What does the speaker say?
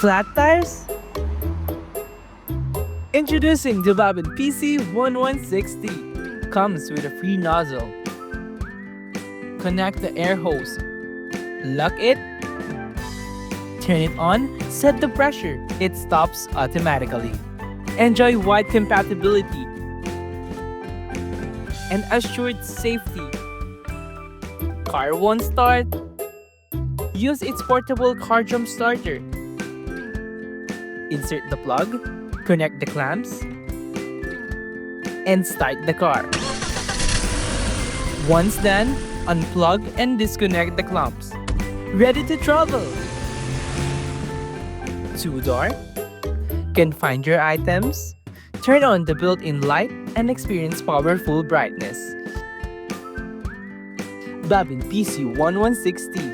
Flat tires? Introducing the BAVIN PC1160. Comes with a free nozzle. Connect the air hose. Lock it. Turn it on, set the pressure. It stops automatically. Enjoy wide compatibility and assured safety. Car won't start? Use its portable car jump starter. Insert the plug, connect the clamps, and start the car. Once done, unplug and disconnect the clamps. Ready to travel! Two-door? Can find your items, turn on the built-in light, and experience powerful brightness. BAVIN PC1160.